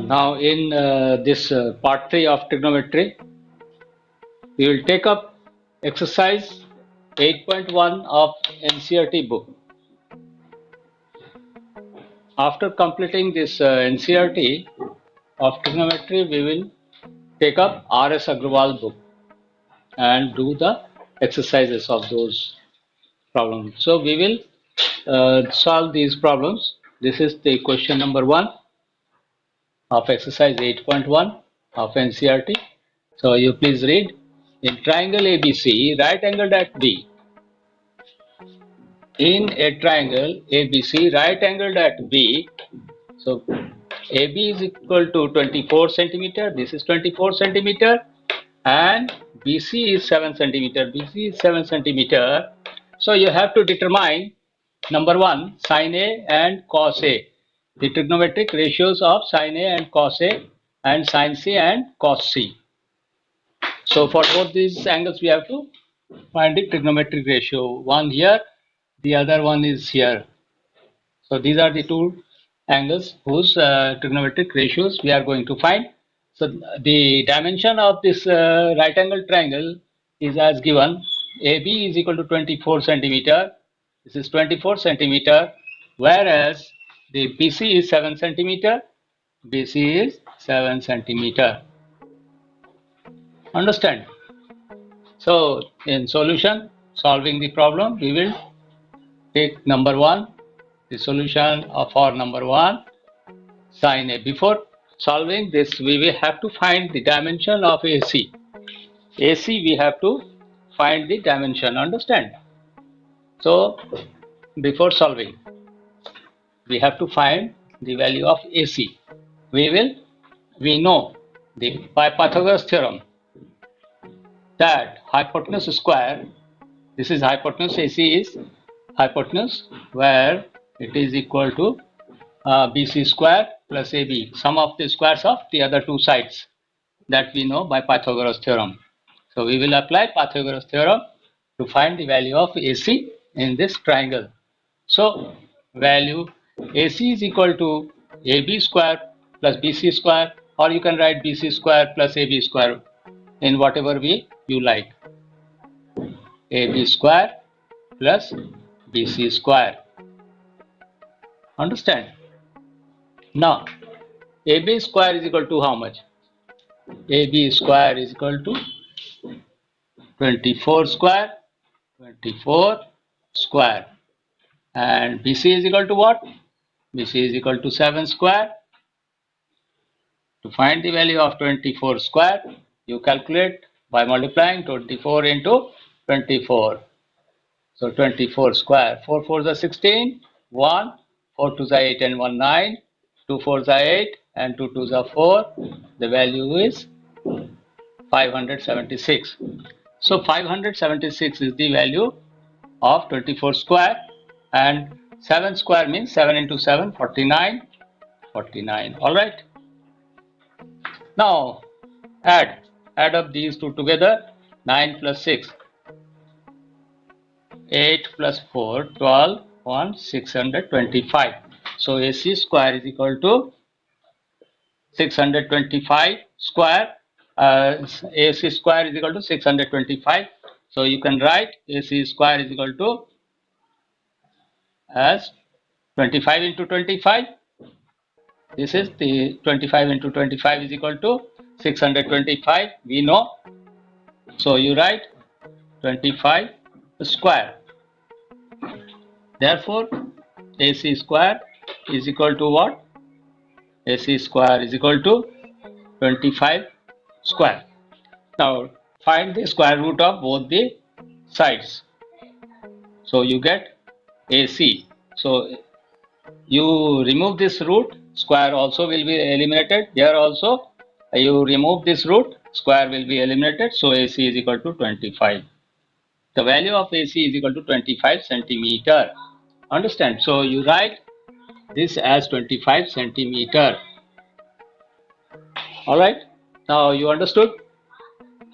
Now in this part 3 of trigonometry, we will take up exercise 8.1 of NCERT book. After completing this NCERT of trigonometry, we will take up R.S. Agrawal book and do the exercises of those problems. So we will solve these problems. This is the question number 1 of exercise 8.1 of NCERT. So you please read. In triangle ABC, right angled at B. In a triangle ABC, right angled at B. So AB is equal to 24 centimeter. This is 24 centimeter, and BC is 7 centimeter. BC is 7 centimeter. So you have to determine number 1, sin A and cos A. The trigonometric ratios of sin A and cos A, and sin C and cos C. So for both these angles, we have to find the trigonometric ratio. One here, the other one is here. So these are the two angles whose trigonometric ratios we are going to find. So the dimension of this right angle triangle is as given. AB is equal to 24 centimeter. This is 24 centimeter, whereas the BC is 7 centimeter. BC is 7 centimeter. Understand? So in solution, solving the problem, we will take number 1, the solution for number 1, sin A. Before solving this, we will have to find the dimension of AC. AC we have to find the dimension, understand? So before solving, we have to find the value of AC. We know by Pythagoras theorem that hypotenuse square, this is hypotenuse, AC is hypotenuse, where it is equal to BC square plus AB, sum of the squares of the other two sides, that we know by Pythagoras theorem. So we will apply Pythagoras theorem to find the value of AC in this triangle. So value AC is equal to AB square plus BC square, or you can write BC square plus AB square in whatever way you like. AB square plus BC square. Understand? Now, AB square is equal to how much? AB square is equal to 24 square, 24 square. And BC is equal to what? BC is equal to 7 square. To find the value of 24 square, you calculate by multiplying 24 into 24. So 24 square, 4 4s are 16, 1, 4 2s are 8 and 1 9, 2 4s are 8 and 2 2s are 4. The value is 576. So 576 is the value of 24 square, and 7 square means 7 into 7, 49. 49. All right. Now add up these two together. 9 plus 6. 8 plus 4, 12, 1, 625. So AC square is equal to 625 square. AC square is equal to 625. So you can write AC square is equal to as 25 into 25. This is the 25 into 25 is equal to 625. We know. So you write 25 square. Therefore, AC square is equal to what? AC square is equal to 25 square. Now find the square root of both the sides. So you get AC. So you remove this root, square also will be eliminated. Here also you remove this root, square will be eliminated. So AC is equal to 25. The value of AC is equal to 25 centimeter. Understand? So you write this as 25 centimeter. Alright. Now you understood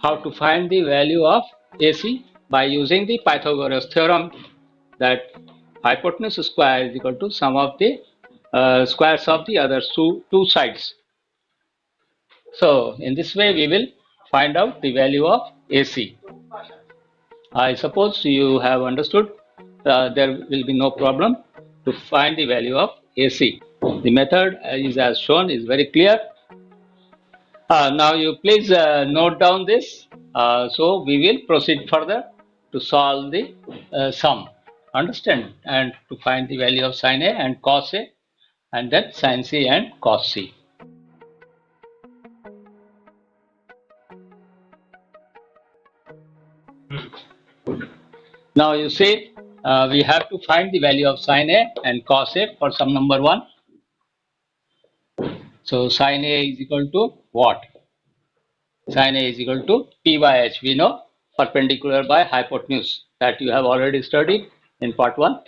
how to find the value of AC by using the Pythagoras theorem, that hypotenuse square is equal to sum of the squares of the other two sides. So in this way we will find out the value of AC. I suppose you have understood. There will be no problem to find the value of AC. The method is as shown is very clear. Now you please note down this. So we will proceed further to solve the sum. Understand? And to find the value of sin A and cos A, and then sin C and cos C. Now you see we have to find the value of sin A and cos A for sum number 1. So sin A is equal to what? Sin A is equal to P by H. We know perpendicular by hypotenuse, that you have already studied in part 1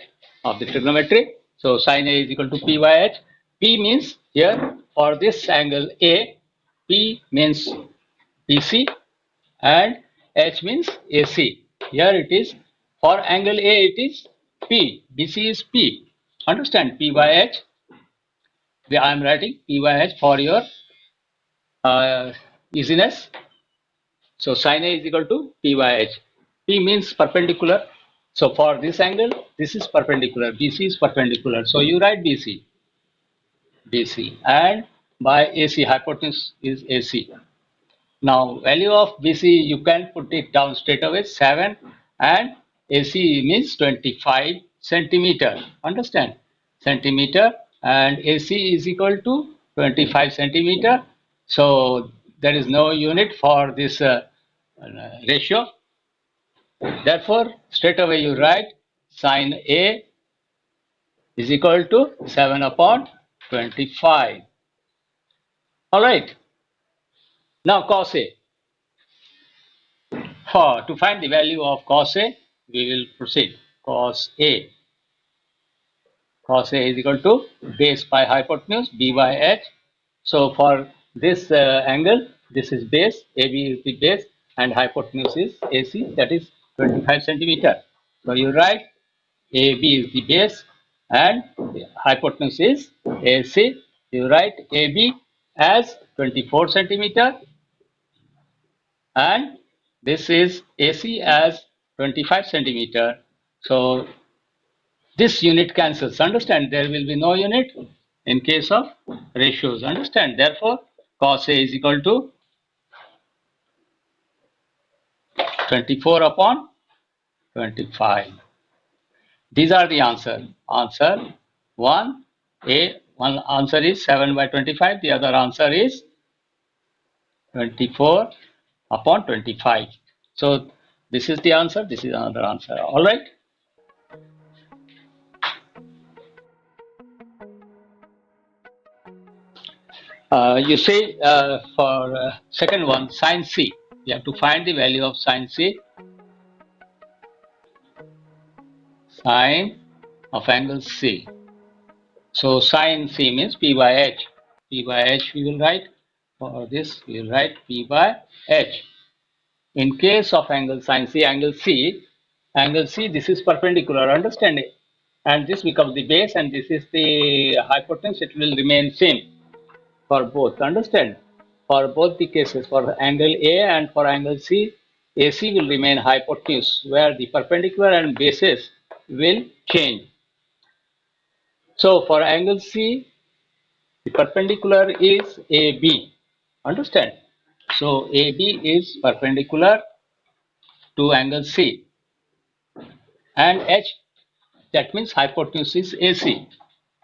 of the trigonometry. So sin A is equal to P by H. P means here for this angle A, P means BC and H means AC. Here it is for angle A it is P. BC is P. Understand? P by H. I am writing P by H for your easiness. So sin A is equal to P by H. P means perpendicular. So for this angle, this is perpendicular. BC is perpendicular. So you write BC, BC, and by AC, hypotenuse is AC. Now value of BC you can put it down straight away 7, and AC means 25 centimeter. Understand? Centimeter, and AC is equal to 25 centimeter. So there is no unit for this ratio. Therefore, straight away you write sin A is equal to 7 upon 25. All right. Now cos A. To find the value of cos A, we will proceed. Cos A. Cos A is equal to base by hypotenuse B by H. So for this angle, this is base, AB is the base, and hypotenuse is AC, that is 25 centimeter. So you write AB is the base and hypotenuse is AC. You write AB as 24 centimeter and this is AC as 25 centimeter. So this unit cancels. Understand? There will be no unit in case of ratios. Understand? Therefore, cos A is equal to 24 upon 25. These are the answer. Answer 1 A. One answer is 7 by 25. The other answer is 24 upon 25. So this is the answer. This is another answer. All right. You say for second one, sin C. You have to find the value of sin C. Sine of angle C. So sin C means P by H. P by H we will write. For this we will write P by H. In case of angle sin C, angle C, this is perpendicular. Understand it? And this becomes the base and this is the hypotenuse. It will remain same for both. Understand? For both the cases, for angle A and for angle C, AC will remain hypotenuse where the perpendicular and bases will change. So for angle C, the perpendicular is AB. Understand? So AB is perpendicular to angle C and H, that means hypotenuse is AC.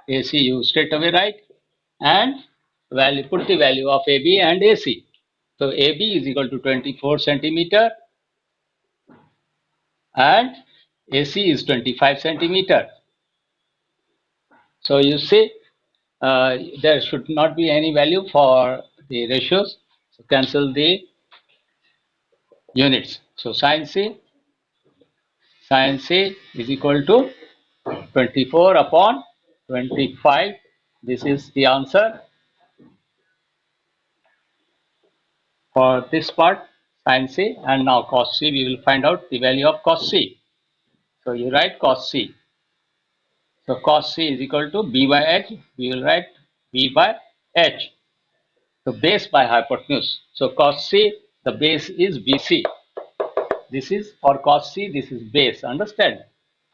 AC you straight away write and put the value of AB and AC. So AB is equal to 24 centimeter and AC is 25 centimeter. So you see there should not be any value for the ratios. So cancel the units. So sin C is equal to 24 upon 25. This is the answer for this part, sin C. And now cos C, we will find out the value of cos C. So you write cos C. So cos C is equal to B by H. We will write B by H. So base by hypotenuse. So cos C, the base is BC. This is for cos C, this is base. Understand?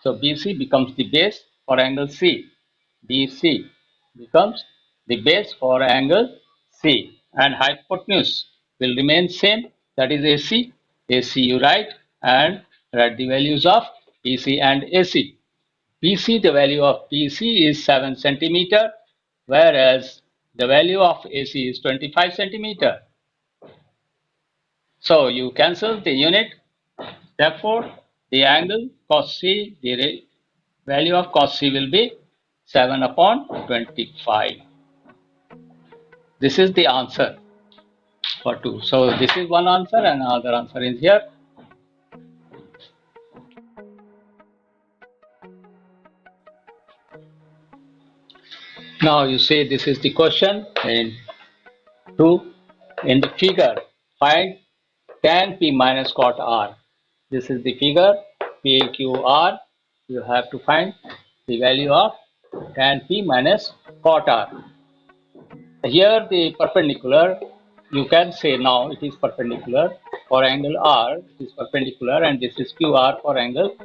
So BC becomes the base for angle C. BC becomes the base for angle C. And hypotenuse will remain same. That is AC. AC you write and write the values of BC and AC. BC, the value of BC is 7 centimeter, whereas the value of AC is 25 centimeter. So you cancel the unit. Therefore, the angle cos C, the value of cos C will be 7 upon 25. This is the answer for 2. So this is one answer and another answer is here. Now you see this is the question in 2. In the figure, find tan P minus cot R. This is the figure PQR. You have to find the value of tan P minus cot R. Here the perpendicular, you can say now it is perpendicular for angle R, it is perpendicular, and this is QR for angle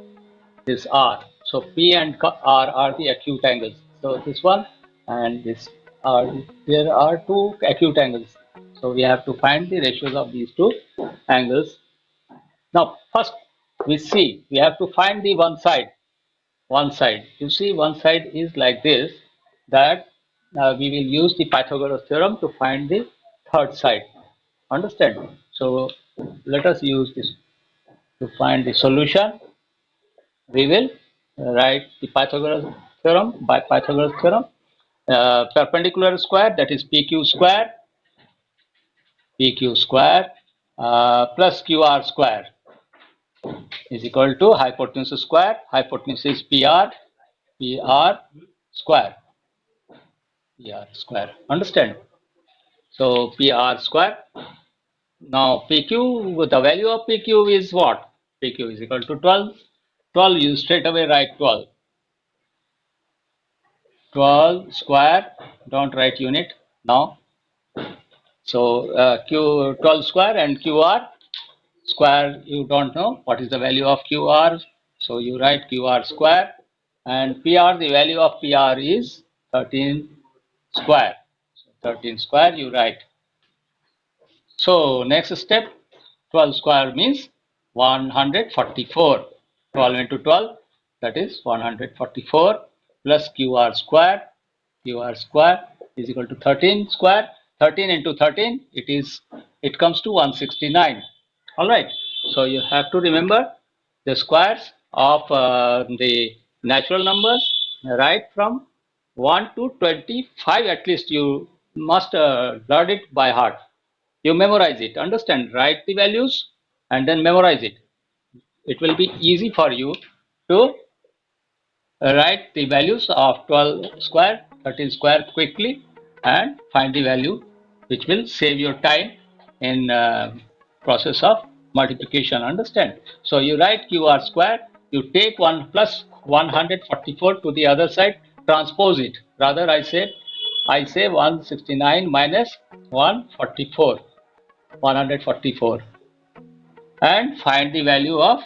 this R. So P and R are the acute angles. So this one and this are, there are two acute angles. So we have to find the ratios of these two angles. Now first we see, we have to find the one side. One side. You see one side is like this, that we will use the Pythagoras theorem to find the third side. Understand? So let us use this to find the solution. We will write the Pythagoras theorem by Pythagoras theorem. Perpendicular square, that is PQ square, plus QR square is equal to hypotenuse square. Hypotenuse is PR square. PR square. Understand? So PR square. Now PQ, the value of PQ is what? PQ is equal to 12. 12, you straight away write 12. 12 square, don't write unit now. So Q 12 square and QR square, you don't know what is the value of QR. So you write QR square, and PR, the value of PR is 13 square. So 13 square you write. So next step, 12 square means 144. 12 into 12, that is 144, plus QR square. QR square is equal to 13 square. 13 into 13, it comes to 169. All right. So you have to remember the squares of the natural numbers right from 1 to 25 at least. You must learn it by heart. You memorize it, understand, write the values and then memorize it. It will be easy for you to write the values of 12 square, 13 square quickly and find the value, which will save your time in process of multiplication. Understand? So you write QR square, you take 1 plus 144 to the other side, transpose it. Rather I say 169 minus 144, 144, and find the value of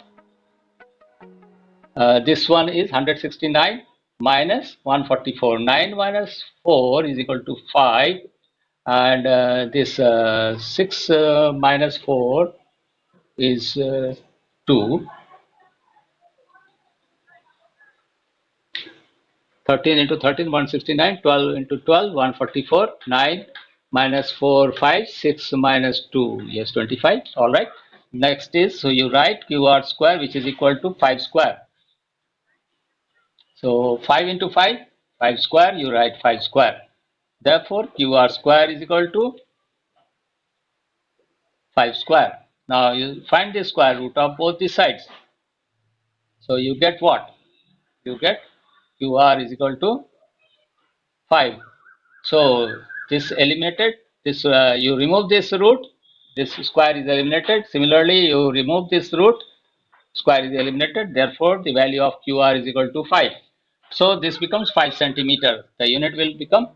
this one is 169 minus 144. 9 minus 4 is equal to 5, and this 6 minus 4 is 2. 13 into 13, 169. 12 into 12, 144. 9 minus 4, 5. 6 minus 2, yes, 25. All right. Next is, so you write QR square, which is equal to 5 square. So 5 into 5, 5 square, you write 5 square. Therefore, QR square is equal to 5 square. Now you find the square root of both the sides. So you get what? You get QR is equal to 5. So this eliminated, this you remove this root, this square is eliminated. Similarly, you remove this root, square is eliminated. Therefore, the value of QR is equal to 5. So this becomes 5 centimeter. The unit will become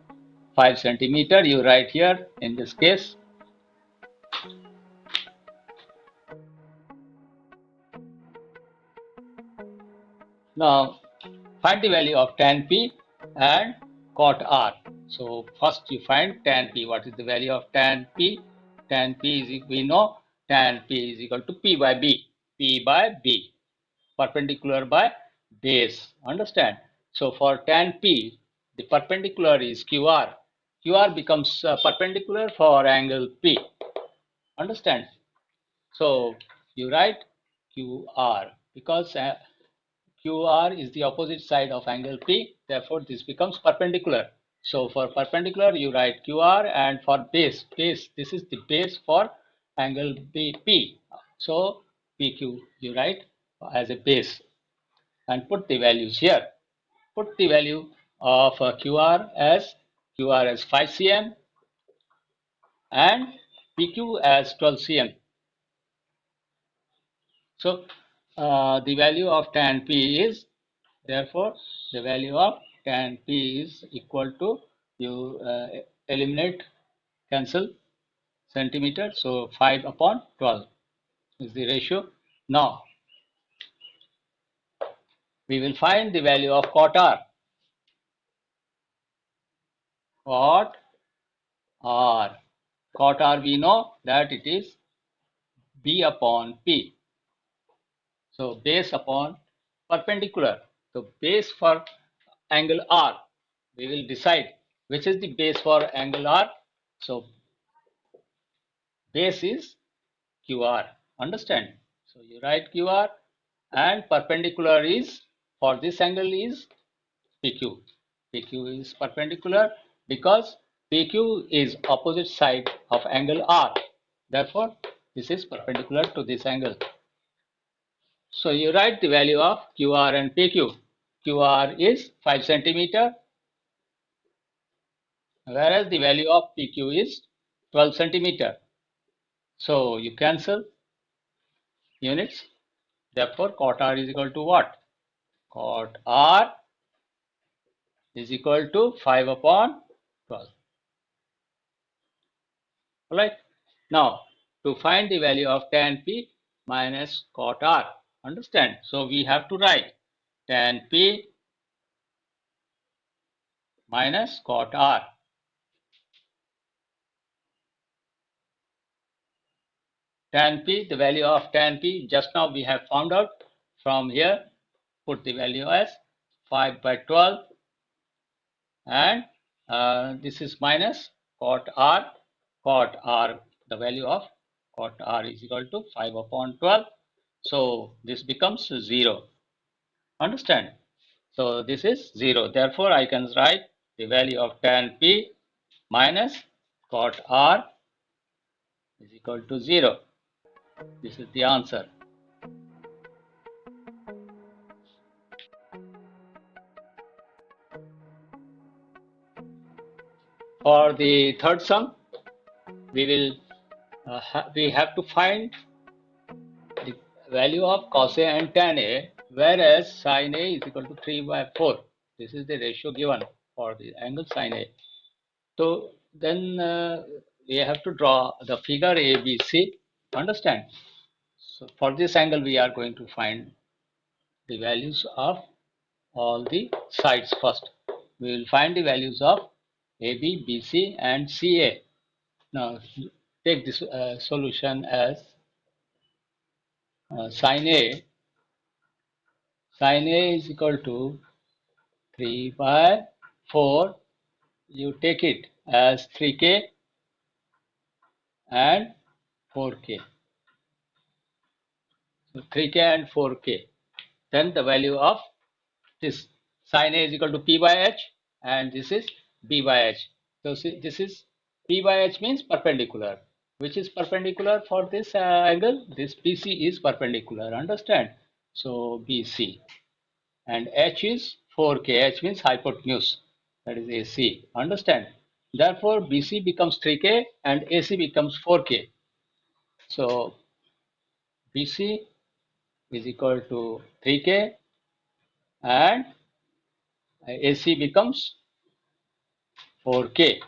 5 centimeter, you write here in this case. Now find the value of tan P and cot R. So first you find tan P. What is the value of tan P? Tan P is, we know tan P is equal to P by B. P by B, perpendicular by base. Understand? So for tan P, the perpendicular is QR. QR becomes perpendicular for angle P. Understand? So you write QR because QR is the opposite side of angle P. Therefore, this becomes perpendicular. So for perpendicular, you write QR, and for base, this is the base for angle P. So PQ you write as a base and put the values here. Put the value of QR as 5 cm and PQ as 12 cm. So the value of tan P is, therefore, the value of tan P is equal to, you eliminate, cancel centimeter. So 5 upon 12 is the ratio. Now we will find the value of cot R. Cot R. Cot R, we know that it is B upon P. So base upon perpendicular. So base for angle R, we will decide which is the base for angle R. So base is QR. Understand? So you write QR and perpendicular is, for this angle is PQ. PQ is perpendicular because PQ is opposite side of angle R. Therefore, this is perpendicular to this angle. So you write the value of QR and PQ. QR is 5 centimeter, whereas the value of PQ is 12 centimeter. So you cancel units. Therefore, cot R is equal to what? Cot R is equal to 5 upon 12. Alright. Now, to find the value of tan P minus cot R. Understand? So we have to write tan P minus cot R. Tan P, the value of tan P, just now we have found out from here. Put the value as 5 by 12 and this is minus cot R. Cot R, the value of cot R is equal to 5 upon 12. So this becomes 0. Understand? So this is 0. Therefore, I can write the value of tan P minus cot R is equal to 0. This is the answer. For the third sum, we have to find the value of cos A and tan A, whereas sin A is equal to 3 by 4. This is the ratio given for the angle sin A. So then we have to draw the figure ABC. Understand? So for this angle, we are going to find the values of all the sides first. We will find the values of AB, BC, and CA. Now take this solution as sin A. Sin A is equal to 3 by 4. You take it as 3k and 4k. So 3k and 4k. Then the value of this sin A is equal to P by H and this is B by H. So see, this is P by H means perpendicular. Which is perpendicular for this angle? This BC is perpendicular. Understand? So BC and H is 4K. H means hypotenuse. That is AC. Understand? Therefore, BC becomes 3K and AC becomes 4K. So BC is equal to 3K and AC becomes 4k.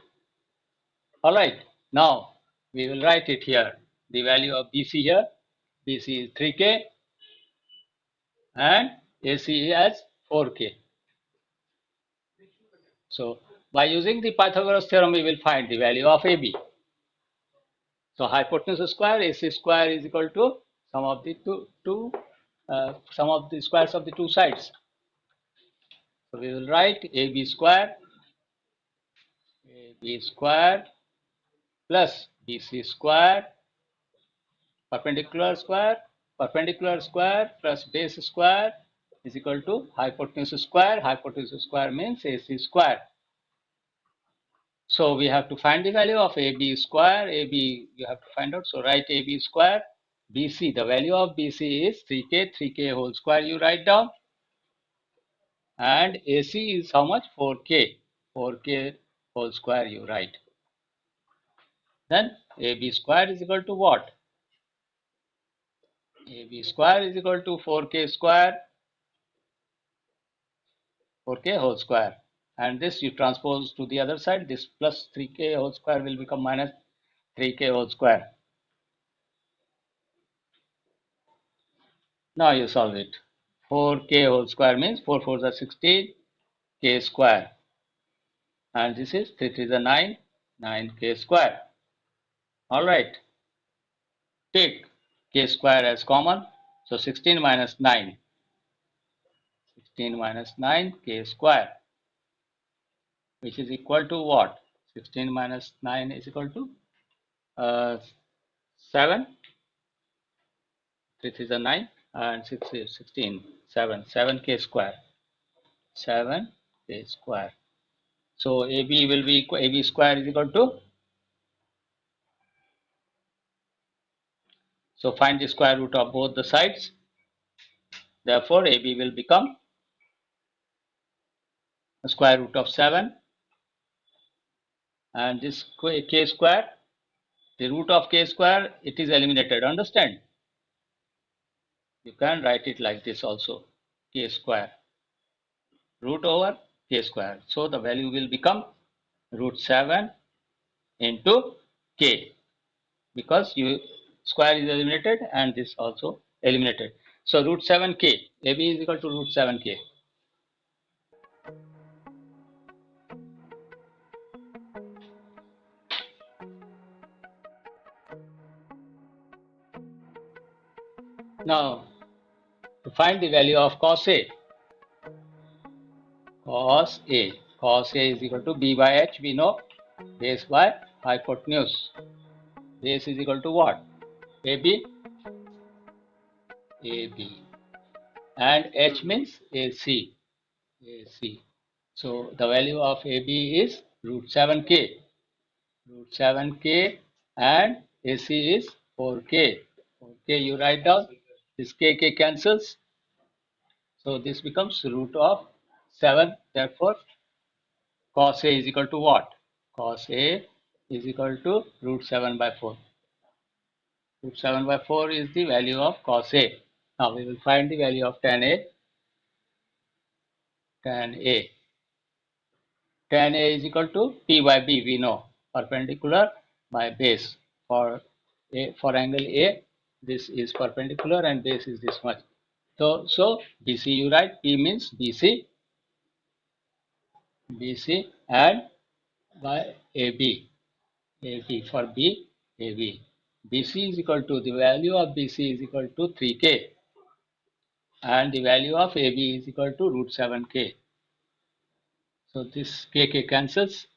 All right, now we will write it here. The value of BC here, BC is 3k and AC as 4k. So by using the Pythagoras theorem, we will find the value of AB. So hypotenuse square AC square is equal to sum of the sum of the squares of the two sides. So we will write AB square plus BC square perpendicular square plus base square is equal to hypotenuse square. Hypotenuse square means AC square. So we have to find the value of AB square. AB you have to find out. So write AB square. BC, the value of BC is 3k. 3k whole square you write down. And AC is how much? 4k. 4k whole square you write. Then AB square is equal to what? AB square is equal to 4k square. 4k whole square. And this you transpose to the other side. This plus 3k whole square will become minus 3k whole square. Now you solve it. 4k whole square means 4 4s are 16 k square. And this is 3 3s are 9, 9k square. All right. Take k square as common. So 16 minus 9. 16 minus 9 k square. Which is equal to what? 16 minus 9 is equal to 7. 3 is a 9 and 6 is 16. 7k square. 7k square. So AB will be equal, AB square is equal to, so find the square root of both the sides. Therefore AB will become the square root of 7 and this k square, the root of k square, it is eliminated. Understand? You can write it like this also, k square root over k square. So the value will become root 7 into k, because you square is eliminated and this also eliminated. So root 7k, AB is equal to root 7k. Now to find the value of cos A. Cos A is equal to B by H, we know, base by hypotenuse. Base is equal to what? AB, and H means AC. So the value of AB is root 7k. And AC is 4k. 4k you write down. This k cancels. So this becomes root of 7. Therefore cos A is equal to what? Cos A is equal to root 7 by 4. Root 7 by 4 is the value of cos A. Now we will find the value of tan A. Tan A is equal to P by B, we know, perpendicular by base. For angle A, this is perpendicular and base is this much. So BC you write, P means BC and by AB for B, AB. BC is equal to, the value of BC is equal to 3k and the value of AB is equal to root 7k. So this k cancels.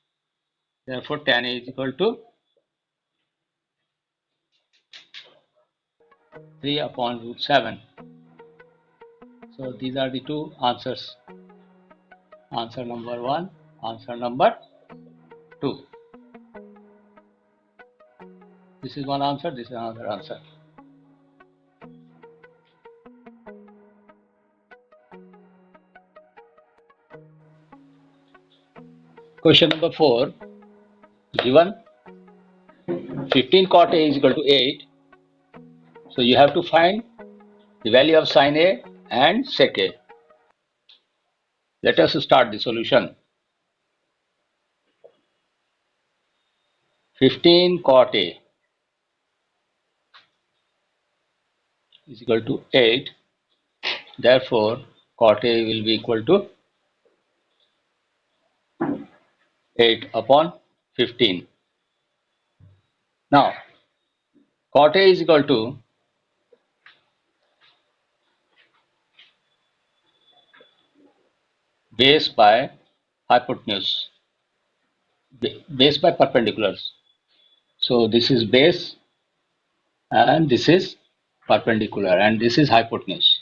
Therefore tan A is equal to 3 upon root 7. So these are the two answers. Answer number 1, answer number 2. This is one answer, this is another answer. Question number 4. Given 15 cot A is equal to 8. So you have to find the value of sin A and sec A. Let us start the solution. 15 cot A is equal to 8. Therefore, cot A will be equal to 8 upon 15. Now, cot A is equal to base by hypotenuse, base by perpendiculars. So this is base and this is perpendicular and this is hypotenuse.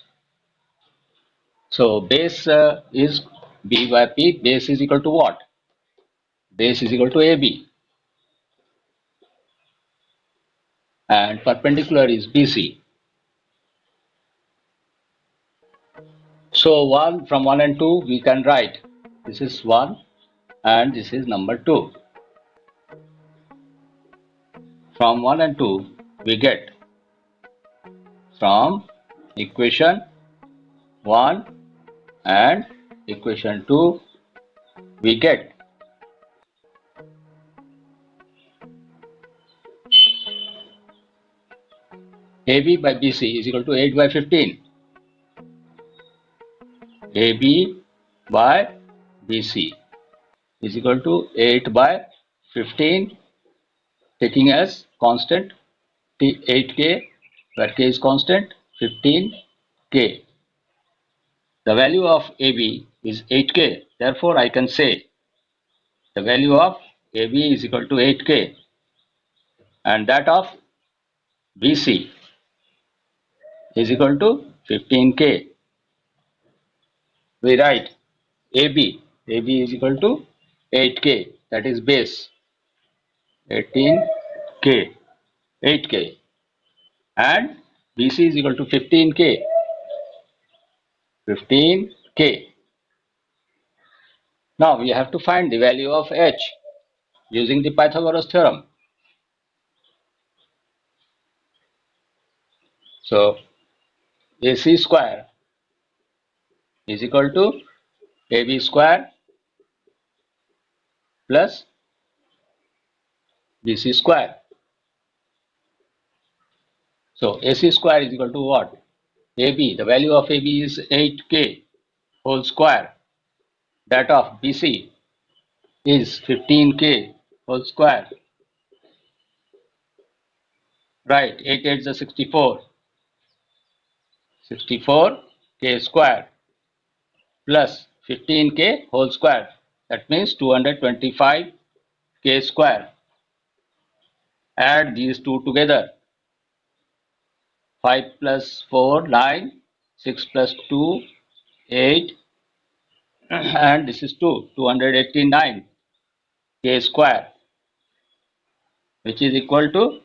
So base is B by P. Base is equal to what? Base is equal to AB and perpendicular is BC. So 1 from 1 and 2 we can write this is 1 and this is number 2. From 1 and 2 we get from equation 1 and equation 2 we get AB by BC is equal to 8 by 15. AB by BC is equal to 8 by 15, taking as constant 8K, where K is constant, 15K. The value of AB is 8K. Therefore, I can say the value of AB is equal to 8K and that of BC is equal to 15K. We write AB is equal to 8K, that is base 18K, 8K, and BC is equal to 15K, 15K. Now we have to find the value of H using the Pythagoras theorem. So AC square is equal to AB square plus BC square. So AC square is equal to what? AB, the value of AB is 8K whole square. That of BC is 15K whole square. Right, 8 8 is 64. 64K square plus 15K whole square. That means 225K square. Add these two together. 5 plus 4, 9. 6 plus 2, 8. And this is 2, 289K square, which is equal to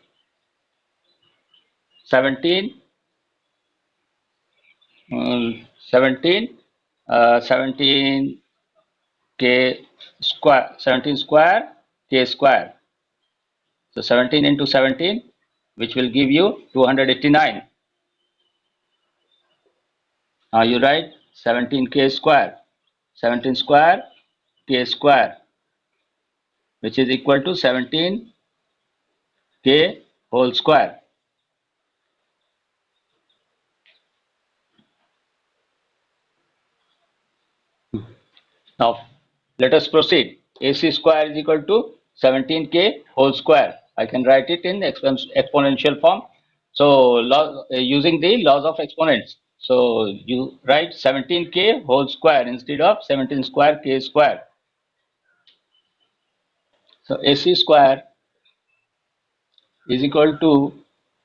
17, 17, 17K square, 17 square, K square. So 17 into 17, which will give you 289. Now you write 17K square, 17 square, K square, which is equal to 17K whole square. Now let us proceed. AC square is equal to 17K whole square. I can write it in exponential form. So using the laws of exponents. So you write 17K whole square instead of 17 square K square. So AC square is equal to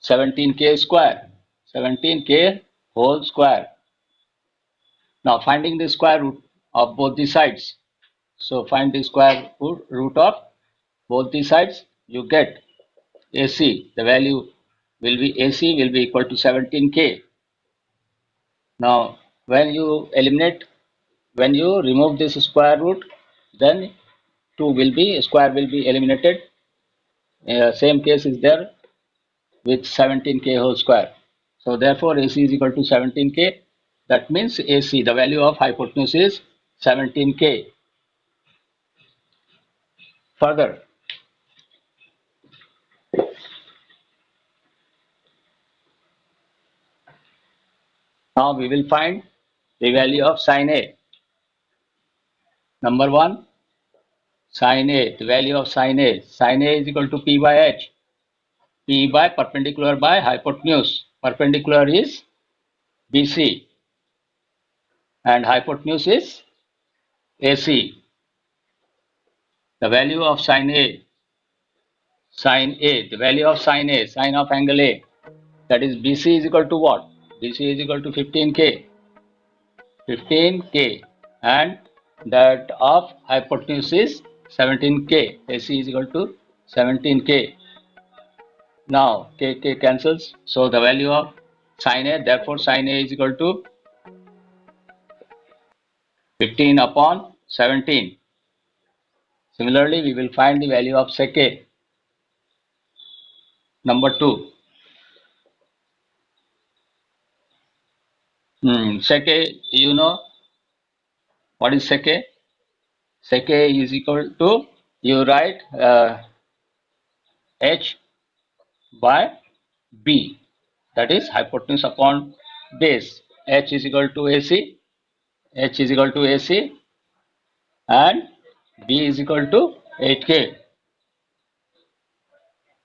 17K square, 17K whole square. Now finding the square root of both the sides. So find the square root of both the sides. You get AC, the value will be AC will be equal to 17K. Now when you remove this square root, then square will be eliminated. Same case is there with 17K whole square. So therefore AC is equal to 17K. That means AC, the value of hypotenuse is 17K. Further, Now we will find the value of sine A. Number 1, sine A, the value of sine A. Sine A is equal to P by H. P by perpendicular by hypotenuse. Perpendicular is BC and hypotenuse is AC. The value of sine A, the value of sine A, sine of angle A, that is BC is equal to what? BC is equal to 15K. 15K, and that of hypotenuse is 17K. AC is equal to 17K. Now K cancels, so the value of sine A, therefore sine A is equal to 15 upon 17. Similarly, we will find the value of sec A. Number 2. Sec A, you know what is sec A? Sec A is equal to, you write H by B, that is hypotenuse upon base. H is equal to AC, H is equal to AC, and B is equal to 8K.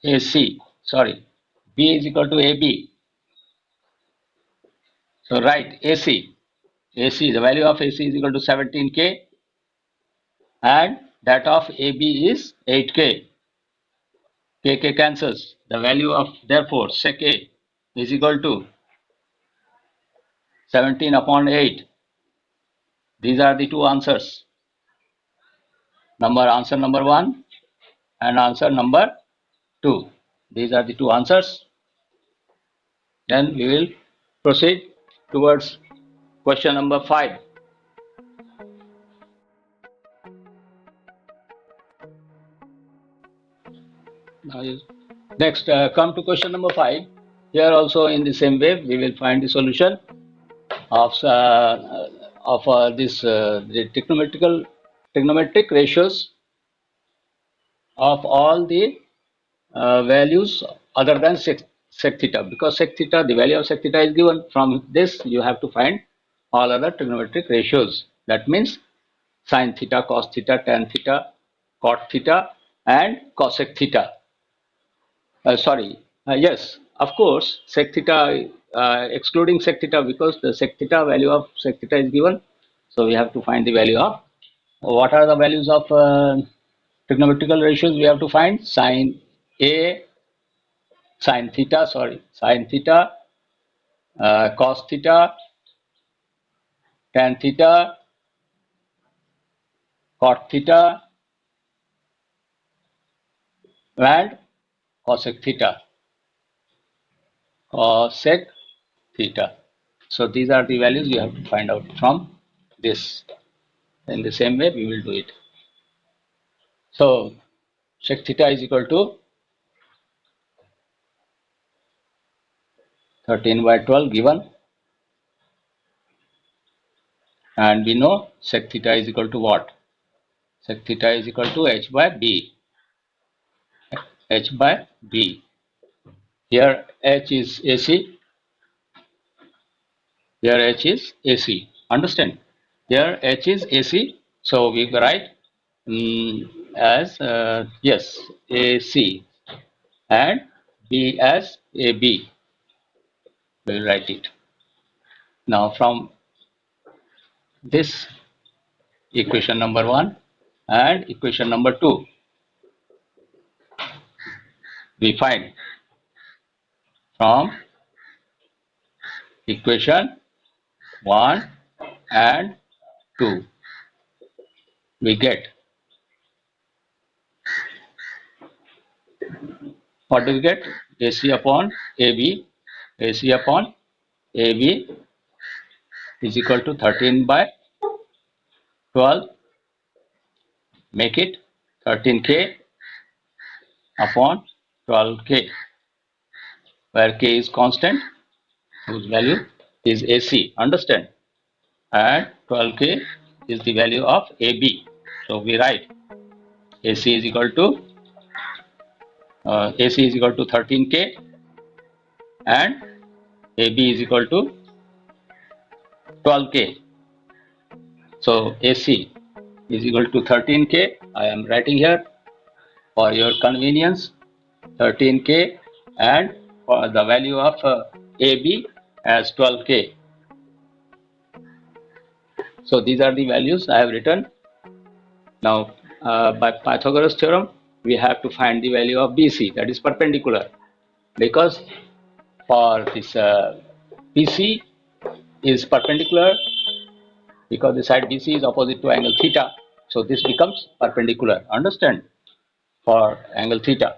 AC, sorry, B is equal to AB. So write AC. AC, the value of AC is equal to 17K, and that of AB is 8K. K cancels. The value of, therefore, sec A is equal to 17 upon 8. These are the two answers. Answer number 1 and answer number 2. These are the two answers. Then we will proceed towards question number 5. Next, come to question number 5. Here also in the same way we will find the solution of the trigonometric ratios of all the values other than sec theta, because sec theta, the value of sec theta is given. From this you have to find all other trigonometric ratios. That means sin theta, cos theta, tan theta, cot theta, and cosec theta. Yes, of course, sec theta, excluding sec theta, because the sec theta, value of sec theta is given. So we have to find the value of, what are the values of trigonometrical ratios we have to find? Sin A, sin theta, cos theta, tan theta, cot theta, and cosec theta. So these are the values you have to find out from this. In the same way we will do it. So sec theta is equal to 13 by 12 given, and we know sec theta is equal to what? Sec theta is equal to H by B. H by B. Here H is AC. Here H is AC. Understand? Here H is AC. So we write as yes, AC, and B as AB. We will write it. Now from this equation number 1 and equation number 2, we find from equation 1 and 2, we get, what do we get? AC upon AB. AC upon AB is equal to 13 by 12. Make it 13K upon 12K, where K is constant, whose value is AC. Understand? And 12K is the value of AB. So we write AC is equal to 13K, and AB is equal to 12k. So AC is equal to 13k. I am writing here for your convenience 13k, and for the value of AB as 12k. So these are the values I have written. Now by Pythagoras theorem we have to find the value of BC, that is perpendicular, because for this BC is perpendicular because the side BC is opposite to angle theta. So this becomes perpendicular. Understand? For angle theta.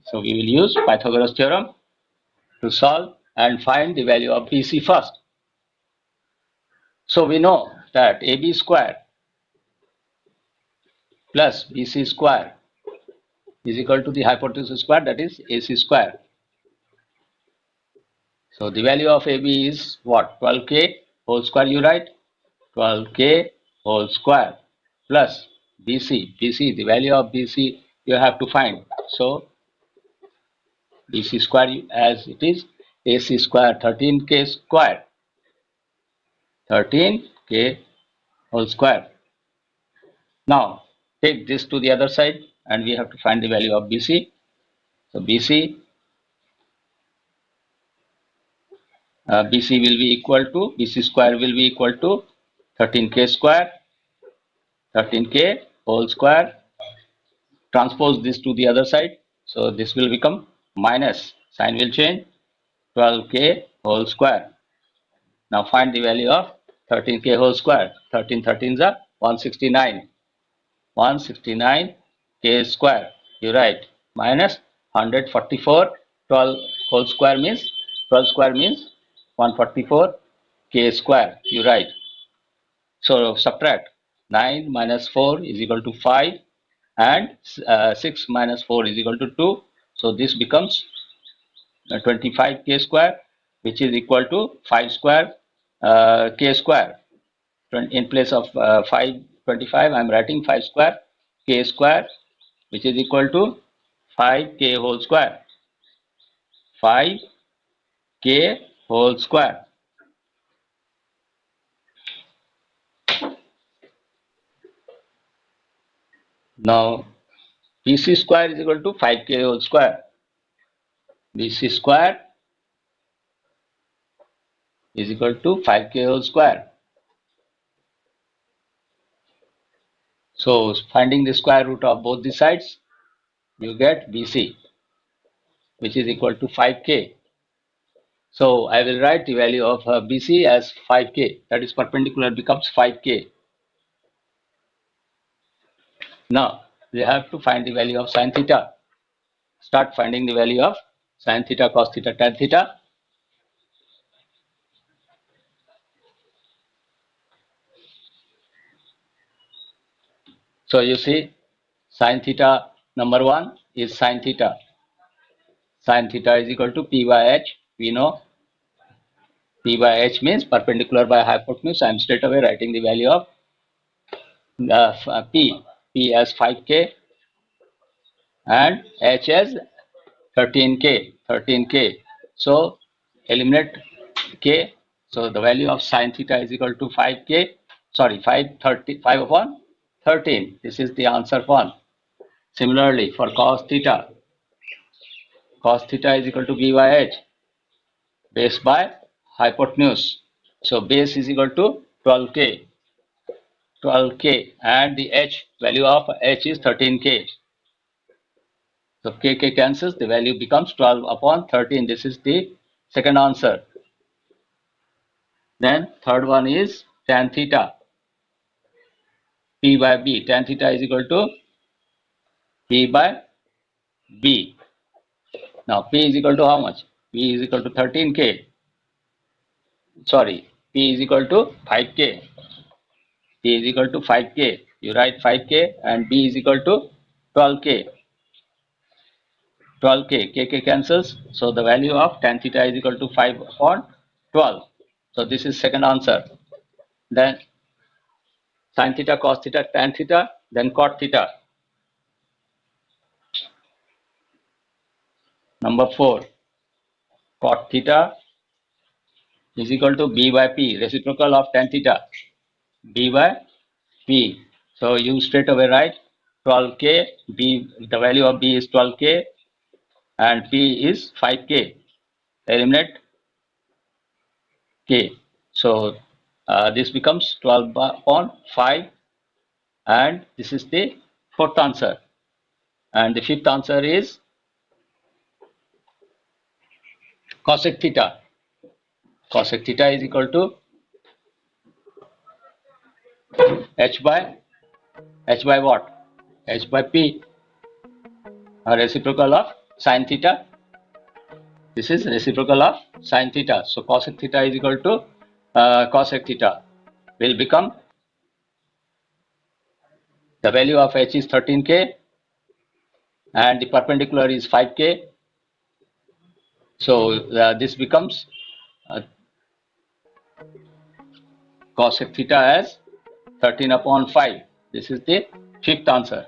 So we will use Pythagoras theorem to solve and find the value of BC first. So we know that AB square plus BC square is equal to the hypotenuse square, that is AC square. So the value of AB is what? 12k whole square, you write 12k whole square plus BC. BC, the value of BC you have to find. So BC square as it is AC square 13k square, 13k whole square. Now take this to the other side and we have to find the value of BC. So BC BC will be equal to BC square will be equal to 13k square, 13k whole square. Transpose this to the other side. So this will become minus, sign will change, 12k whole square. Now find the value of 13k whole square. 13 13s are 169. 169k square. You write minus 144. 12 whole square means 12 square means 144k square. You write. So subtract 9 minus 4 is equal to 5 and 6 minus 4 is equal to 2. So this becomes 25k square, which is equal to 5 square k square. In place of 525, I am writing 5 square k square, which is equal to 5k whole square. 5k whole square. Now BC square is equal to 5k whole square. BC square is equal to 5k whole square. So finding the square root of both the sides, you get BC, which is equal to 5k. So I will write the value of BC as 5k, that is perpendicular becomes 5k. Now we have to find the value of sine theta. Start finding the value of sine theta, cos theta, tan theta. So you see sine theta number 1 is sine theta. Sine theta is equal to P by H. We know P by H means perpendicular by hypotenuse. I am straight away writing the value of P as 5k and H as 13k. So eliminate k. So the value of sine theta is equal to 5k. Sorry, 5 upon 13. This is the answer 1. Similarly, for cos theta is equal to b by h, base by hypotenuse. So base is equal to 12k, and the h value of h is 13k. So k cancels, the value becomes 12 upon 13. This is the second answer. Then third one is tan theta, P by B. Tan theta is equal to P by B. Now P is equal to how much? P is equal to 13k. Sorry, P is equal to 5k. P is equal to 5k. You write 5k and B is equal to 12k. 12k, k cancels. So the value of tan theta is equal to 5 upon 12. So this is second answer. Then sin theta, cos theta, tan theta, then cot theta. Number 4, cot theta is equal to B by P, reciprocal of tan theta, B by P. So you straight away write 12K, B, the value of B is 12K and P is 5K. Eliminate K. So this becomes 12 upon 5 and this is the fourth answer. And the fifth answer is cosec theta. Cosec theta is equal to H by what? H by P, a reciprocal of sin theta. This is reciprocal of sin theta. So cosec theta is equal to cosec theta will become, the value of H is 13K and the perpendicular is 5K. So this becomes cosec theta as 13 upon 5. This is the fifth answer.